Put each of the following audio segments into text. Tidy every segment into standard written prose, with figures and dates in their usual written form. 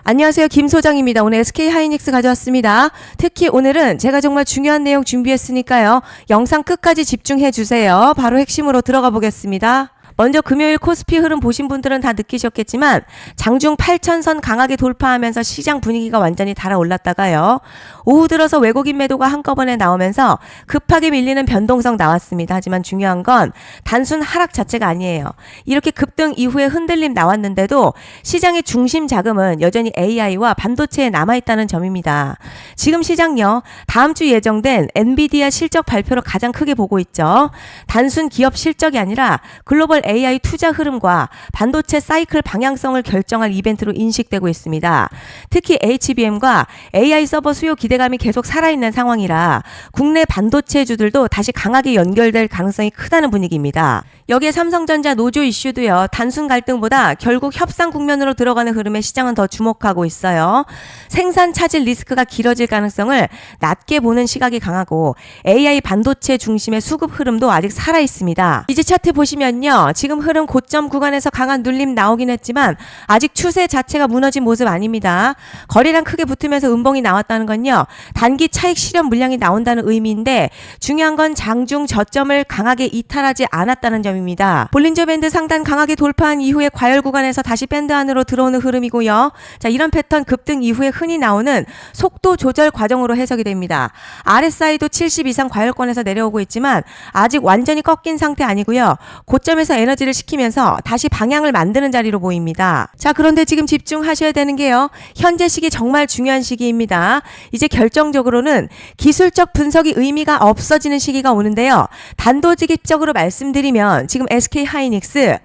안녕하세요. 김 소장입니다. 오늘 SK 하이닉스 가져왔습니다. 특히 오늘은 제가 정말 중요한 내용 준비했으니까요. 영상 끝까지 집중해 주세요. 바로 핵심으로 들어가 보겠습니다. 먼저 금요일 코스피 흐름 보신 분들은 다 느끼셨겠지만 장중 8,000선 강하게 돌파하면서 시장 분위기가 완전히 달아올랐다가요. 오후 들어서 외국인 매도가 한꺼번에 나오면서 급하게 밀리는 변동성 나왔습니다. 하지만 중요한 건 단순 하락 자체가 아니에요. 이렇게 급등 이후에 흔들림 나왔는데도 시장의 중심 자금은 여전히 AI와 반도체에 남아있다는 점입니다. 지금 시장요. 다음 주 예정된 엔비디아 실적 발표를 가장 크게 보고 있죠. 단순 기업 실적이 아니라 글로벌 AI 투자 흐름과 반도체 사이클 방향성을 결정할 이벤트로 인식되고 있습니다. 특히 HBM과 AI 서버 수요 기대감이 계속 살아있는 상황이라 국내 반도체주들도 다시 강하게 연결될 가능성이 크다는 분위기입니다. 여기에 삼성전자 노조 이슈도요. 단순 갈등보다 결국 협상 국면으로 들어가는 흐름에 시장은 더 주목하고 있어요. 생산 차질 리스크가 길어질 가능성을 낮게 보는 시각이 강하고 AI 반도체 중심의 수급 흐름도 아직 살아있습니다. 이제 차트 보시면요. 지금 흐름 고점 구간에서 강한 눌림 나오긴 했지만 아직 추세 자체가 무너진 모습 아닙니다. 거래량 크게 붙으면서 음봉이 나왔다는 건요. 단기 차익 실현 물량이 나온다는 의미인데 중요한 건 장중 저점을 강하게 이탈하지 않았다는 점입니다. 볼린저 밴드 상단 강하게 돌파한 이후에 과열 구간에서 다시 밴드 안으로 들어오는 흐름이고요. 자, 이런 패턴 급등 이후에 흔히 나오는 속도 조절 과정으로 해석이 됩니다. RSI도 70 이상 과열권에서 내려오고 있지만 아직 완전히 꺾인 상태 아니고요. 고점에서 에너지를 식히면서 다시 방향을 만드는 자리로 보입니다. 자, 그런데 지금 집중하셔야 되는 게요. 현재 시기 정말 중요한 시기입니다. 이제 결정적으로는 기술적 분석이 의미가 없어지는 시기가 오는데요. 단도직입적으로 말씀드리면 지금 SK 하이닉스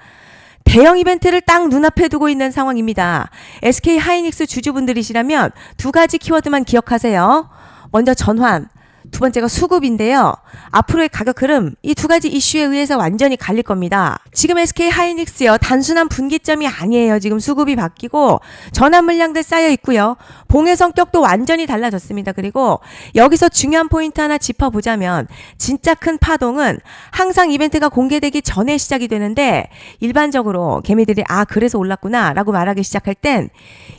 대형 이벤트를 딱 눈앞에 두고 있는 상황입니다. SK 하이닉스 주주분들이시라면 두 가지 키워드만 기억하세요. 먼저 전환, 두 번째가 수급인데요. 앞으로의 가격 흐름 이 두 가지 이슈에 의해서 완전히 갈릴 겁니다. 지금 SK 하이닉스요. 단순한 분기점이 아니에요. 지금 수급이 바뀌고 전환 물량들 쌓여 있고요. 봉의 성격도 완전히 달라졌습니다. 그리고 여기서 중요한 포인트 하나 짚어보자면 진짜 큰 파동은 항상 이벤트가 공개되기 전에 시작이 되는데 일반적으로 개미들이 그래서 올랐구나 라고 말하기 시작할 땐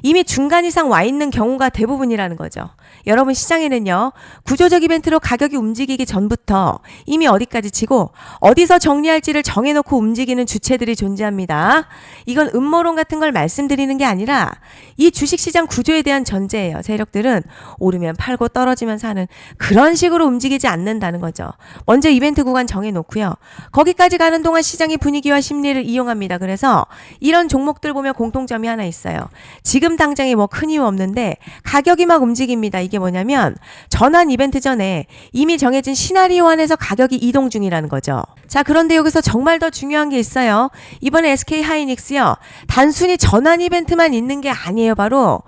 이미 중간 이상 와 있는 경우가 대부분이라는 거죠. 여러분 시장에는요. 구조적 이벤트로 가격이 움직이기 전부터 이미 어디까지 치고 어디서 정리할지를 정해놓고 움직이는 주체들이 존재합니다. 이건 음모론 같은 걸 말씀드리는 게 아니라 이 주식시장 구조에 대한 전제예요. 세력들은 오르면 팔고 떨어지면 사는 그런 식으로 움직이지 않는다는 거죠. 먼저 이벤트 구간 정해놓고요. 거기까지 가는 동안 시장의 분위기와 심리를 이용합니다. 그래서 이런 종목들 보면 공통점이 하나 있어요. 지금 당장에 뭐 큰 이유 없는데 가격이 막 움직입니다. 이게 뭐냐면 전환 이벤트 전에 이미 정해진 시나리오 안에서 가격이 이동 중이라는 거죠. 자, 그런데 여기서 정말 더 중요한 게 있어요. 이번에 SK 하이닉스요. 단순히 전환 이벤트만 있는 게 아니에요. 바로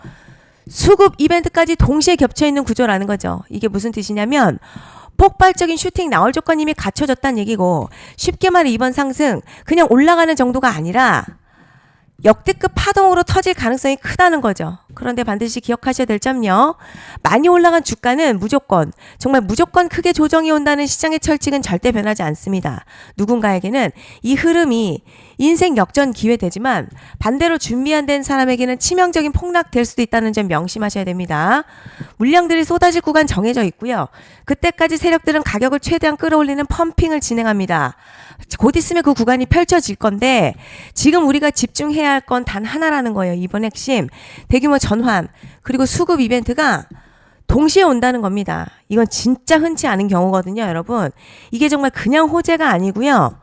수급 이벤트까지 동시에 겹쳐 있는 구조라는 거죠. 이게 무슨 뜻이냐면 폭발적인 슈팅 나올 조건이 이미 갖춰졌다는 얘기고 쉽게 말해 이번 상승 그냥 올라가는 정도가 아니라 역대급 파동으로 터질 가능성이 크다는 거죠. 그런데 반드시 기억하셔야 될 점요. 많이 올라간 주가는 정말 무조건 크게 조정이 온다는 시장의 철칙은 절대 변하지 않습니다. 누군가에게는 이 흐름이 인생 역전 기회 되지만 반대로 준비 안 된 사람에게는 치명적인 폭락 될 수도 있다는 점 명심하셔야 됩니다. 물량들이 쏟아질 구간 정해져 있고요. 그때까지 세력들은 가격을 최대한 끌어올리는 펌핑을 진행합니다. 곧 있으면 그 구간이 펼쳐질 건데 지금 우리가 집중해야 할 건 단 하나라는 거예요. 이번 핵심 대규모 전환 그리고 수급 이벤트가 동시에 온다는 겁니다. 이건 진짜 흔치 않은 경우거든요. 여러분 이게 정말 그냥 호재가 아니고요.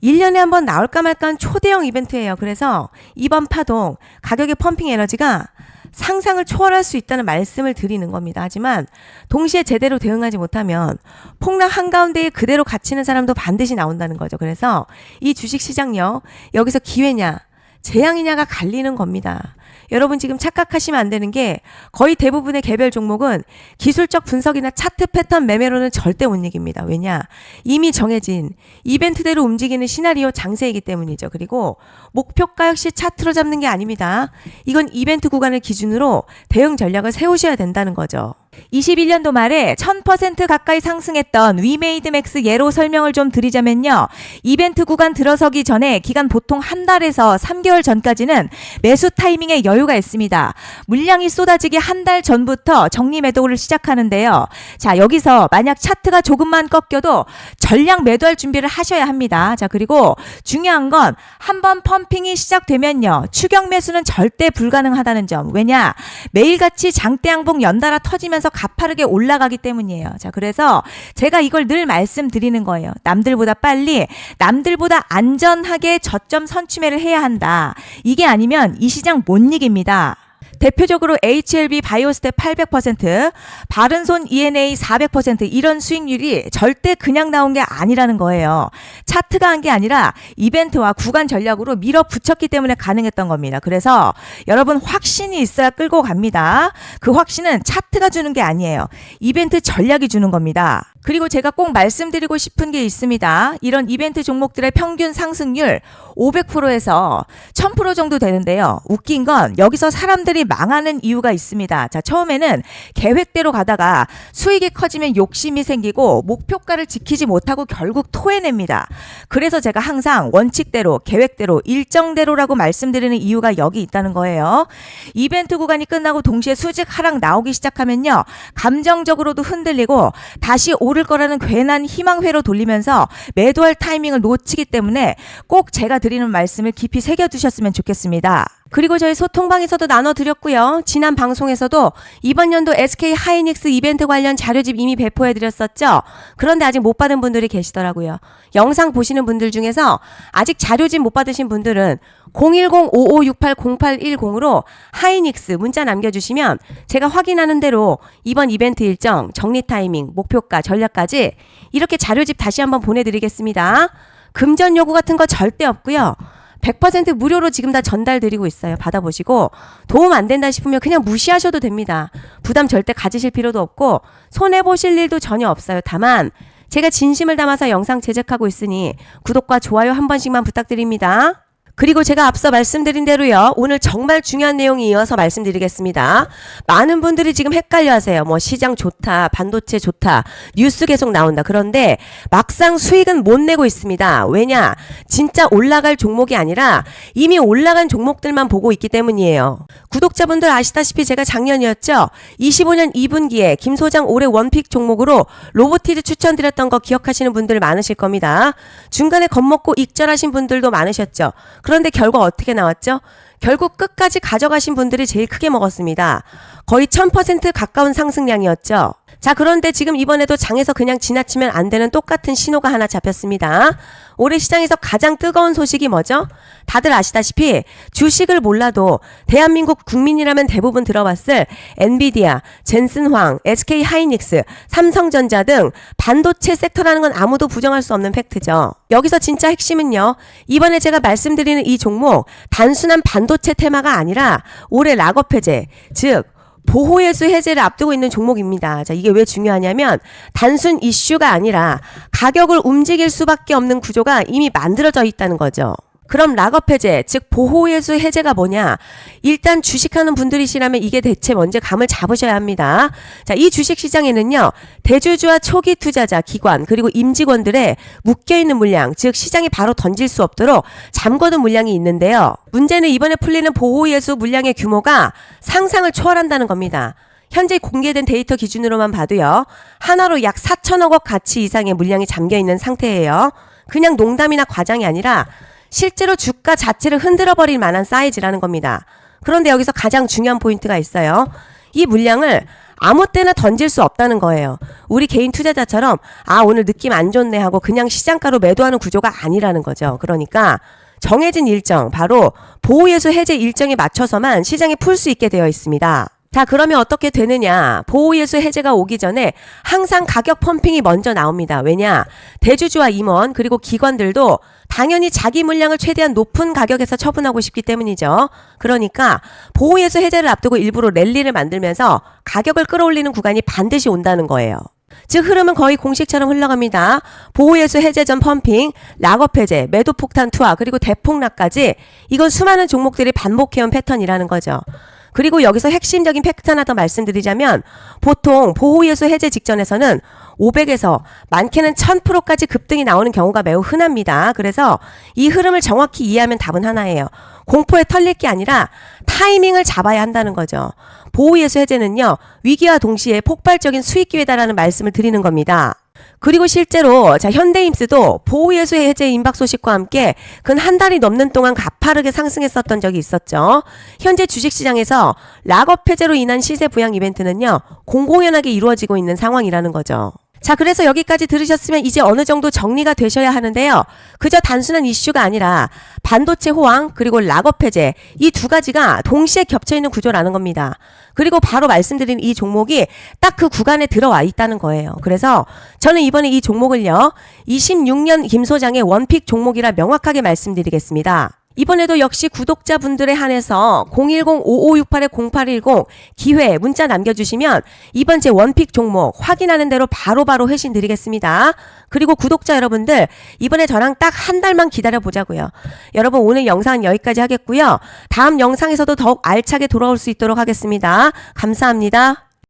1년에 한 번 나올까 말까한 초대형 이벤트예요. 그래서 이번 파동 가격의 펌핑 에너지가 상상을 초월할 수 있다는 말씀을 드리는 겁니다. 하지만 동시에 제대로 대응하지 못하면 폭락 한가운데에 그대로 갇히는 사람도 반드시 나온다는 거죠. 그래서 이 주식시장요. 여기서 기회냐 재앙이냐가 갈리는 겁니다. 여러분 지금 착각하시면 안 되는 게 거의 대부분의 개별 종목은 기술적 분석이나 차트 패턴 매매로는 절대 못 이깁니다. 왜냐? 이미 정해진 이벤트대로 움직이는 시나리오 장세이기 때문이죠. 그리고 목표가 역시 차트로 잡는 게 아닙니다. 이건 이벤트 구간을 기준으로 대응 전략을 세우셔야 된다는 거죠. 21년도 말에 1000% 가까이 상승했던 위메이드맥스 예로 설명을 좀 드리자면요. 이벤트 구간 들어서기 전에 기간 보통 한 달에서 3개월 전까지는 매수 타이밍에 여유가 있습니다. 물량이 쏟아지기 한 달 전부터 정리 매도를 시작하는데요. 자, 여기서 만약 차트가 조금만 꺾여도 전량 매도할 준비를 하셔야 합니다. 자, 그리고 중요한 건 한번 펌핑이 시작되면요. 추격 매수는 절대 불가능하다는 점. 왜냐? 매일같이 장대 양봉 연달아 터지면서 가파르게 올라가기 때문이에요. 자, 그래서 제가 이걸 늘 말씀드리는 거예요. 남들보다 빨리, 남들보다 안전하게 저점 선취매를 해야 한다. 이게 아니면 이 시장 못 이깁니다. 대표적으로 HLB 바이오스텝 800%, 바른손 ENA 400% 이런 수익률이 절대 그냥 나온 게 아니라는 거예요. 차트가 한 게 아니라 이벤트와 구간 전략으로 밀어붙였기 때문에 가능했던 겁니다. 그래서 여러분 확신이 있어야 끌고 갑니다. 그 확신은 차트가 주는 게 아니에요. 이벤트 전략이 주는 겁니다. 그리고 제가 꼭 말씀드리고 싶은 게 있습니다. 이런 이벤트 종목들의 평균 상승률 500%에서 1000% 정도 되는데요. 웃긴 건 여기서 사람들이 망하는 이유가 있습니다. 자, 처음에는 계획대로 가다가 수익이 커지면 욕심이 생기고 목표가를 지키지 못하고 결국 토해냅니다. 그래서 제가 항상 원칙대로, 계획대로, 일정대로라고 말씀드리는 이유가 여기 있다는 거예요. 이벤트 구간이 끝나고 동시에 수직 하락 나오기 시작하면요. 감정적으로도 흔들리고 다시 오를 거라는 괜한 희망회로 돌리면서 매도할 타이밍을 놓치기 때문에 꼭 제가 드리는 말씀을 깊이 새겨두셨으면 좋겠습니다. 그리고 저희 소통방에서도 나눠드렸고요. 지난 방송에서도 이번 연도 SK 하이닉스 이벤트 관련 자료집 이미 배포해드렸었죠. 그런데 아직 못 받은 분들이 계시더라고요. 영상 보시는 분들 중에서 아직 자료집 못 받으신 분들은 010-5568-0810으로 하이닉스 문자 남겨주시면 제가 확인하는 대로 이번 이벤트 일정, 정리 타이밍, 목표가, 전략까지 이렇게 자료집 다시 한번 보내드리겠습니다. 금전 요구 같은 거 절대 없고요. 100% 무료로 지금 다 전달드리고 있어요. 받아보시고 도움 안 된다 싶으면 그냥 무시하셔도 됩니다. 부담 절대 가지실 필요도 없고 손해보실 일도 전혀 없어요. 다만 제가 진심을 담아서 영상 제작하고 있으니 구독과 좋아요 한 번씩만 부탁드립니다. 그리고 제가 앞서 말씀드린 대로요. 오늘 정말 중요한 내용이 이어서 말씀드리겠습니다. 많은 분들이 지금 헷갈려 하세요. 뭐 시장 좋다, 반도체 좋다, 뉴스 계속 나온다. 그런데 막상 수익은 못 내고 있습니다. 왜냐? 진짜 올라갈 종목이 아니라 이미 올라간 종목들만 보고 있기 때문이에요. 구독자분들 아시다시피 제가 작년이었죠. 25년 2분기에 김 소장 올해 원픽 종목으로 로보티드 추천드렸던 거 기억하시는 분들 많으실 겁니다. 중간에 겁먹고 익절하신 분들도 많으셨죠. 그런데 결과 어떻게 나왔죠? 결국 끝까지 가져가신 분들이 제일 크게 먹었습니다. 거의 1000% 가까운 상승량이었죠. 자, 그런데 지금 이번에도 장에서 그냥 지나치면 안 되는 똑같은 신호가 하나 잡혔습니다. 올해 시장에서 가장 뜨거운 소식이 뭐죠? 다들 아시다시피 주식을 몰라도 대한민국 국민이라면 대부분 들어봤을 엔비디아, 젠슨황, SK 하이닉스, 삼성전자 등 반도체 섹터라는 건 아무도 부정할 수 없는 팩트죠. 여기서 진짜 핵심은요. 이번에 제가 말씀드리는 이 종목 단순한 반도체 테마가 아니라 올해 락업 해제, 즉 보호예수 해제를 앞두고 있는 종목입니다. 자, 이게 왜 중요하냐면 단순 이슈가 아니라 가격을 움직일 수밖에 없는 구조가 이미 만들어져 있다는 거죠. 그럼 락업 해제, 즉 보호예수 해제가 뭐냐? 일단 주식하는 분들이시라면 이게 대체 뭔지 감을 잡으셔야 합니다. 자, 이 주식시장에는요. 대주주와 초기 투자자, 기관, 그리고 임직원들의 묶여있는 물량, 즉 시장이 바로 던질 수 없도록 잠궈둔 물량이 있는데요. 문제는 이번에 풀리는 보호예수 물량의 규모가 상상을 초월한다는 겁니다. 현재 공개된 데이터 기준으로만 봐도요. 하나로 약 4천억 원 가치 이상의 물량이 잠겨있는 상태예요. 그냥 농담이나 과장이 아니라 실제로 주가 자체를 흔들어버릴 만한 사이즈라는 겁니다. 그런데 여기서 가장 중요한 포인트가 있어요. 이 물량을 아무 때나 던질 수 없다는 거예요. 우리 개인 투자자처럼 오늘 느낌 안 좋네 하고 그냥 시장가로 매도하는 구조가 아니라는 거죠. 그러니까 정해진 일정, 바로 보호예수 해제 일정에 맞춰서만 시장에 풀 수 있게 되어 있습니다. 자, 그러면 어떻게 되느냐? 보호예수 해제가 오기 전에 항상 가격 펌핑이 먼저 나옵니다. 왜냐? 대주주와 임원 그리고 기관들도 당연히 자기 물량을 최대한 높은 가격에서 처분하고 싶기 때문이죠. 그러니까 보호예수 해제를 앞두고 일부러 랠리를 만들면서 가격을 끌어올리는 구간이 반드시 온다는 거예요. 즉 흐름은 거의 공식처럼 흘러갑니다. 보호예수 해제 전 펌핑, 락업 해제, 매도 폭탄 투하, 그리고 대폭락까지 이건 수많은 종목들이 반복해온 패턴이라는 거죠. 그리고 여기서 핵심적인 팩트 하나 더 말씀드리자면 보통 보호예수 해제 직전에서는 500에서 많게는 1000%까지 급등이 나오는 경우가 매우 흔합니다. 그래서 이 흐름을 정확히 이해하면 답은 하나예요. 공포에 털릴 게 아니라 타이밍을 잡아야 한다는 거죠. 보호예수 해제는요, 위기와 동시에 폭발적인 수익 기회다라는 말씀을 드리는 겁니다. 그리고 실제로 현대임스도 보호예수 해제 임박 소식과 함께 근 한 달이 넘는 동안 가파르게 상승했었던 적이 있었죠. 현재 주식시장에서 락업 해제로 인한 시세 부양 이벤트는요, 공공연하게 이루어지고 있는 상황이라는 거죠. 자, 그래서 여기까지 들으셨으면 이제 어느 정도 정리가 되셔야 하는데요. 그저 단순한 이슈가 아니라 반도체 호황 그리고 락업 해제 이 두 가지가 동시에 겹쳐있는 구조라는 겁니다. 그리고 바로 말씀드린 이 종목이 딱 그 구간에 들어와 있다는 거예요. 그래서 저는 이번에 이 종목을요, 26년 김 소장의 원픽 종목이라 명확하게 말씀드리겠습니다. 이번에도 역시 구독자분들에 한해서 010-5568-0810 기회 문자 남겨주시면 이번 제 원픽 종목 확인하는 대로 바로바로 회신 드리겠습니다. 그리고 구독자 여러분들 이번에 저랑 딱 한 달만 기다려보자고요. 여러분 오늘 영상은 여기까지 하겠고요. 다음 영상에서도 더욱 알차게 돌아올 수 있도록 하겠습니다. 감사합니다.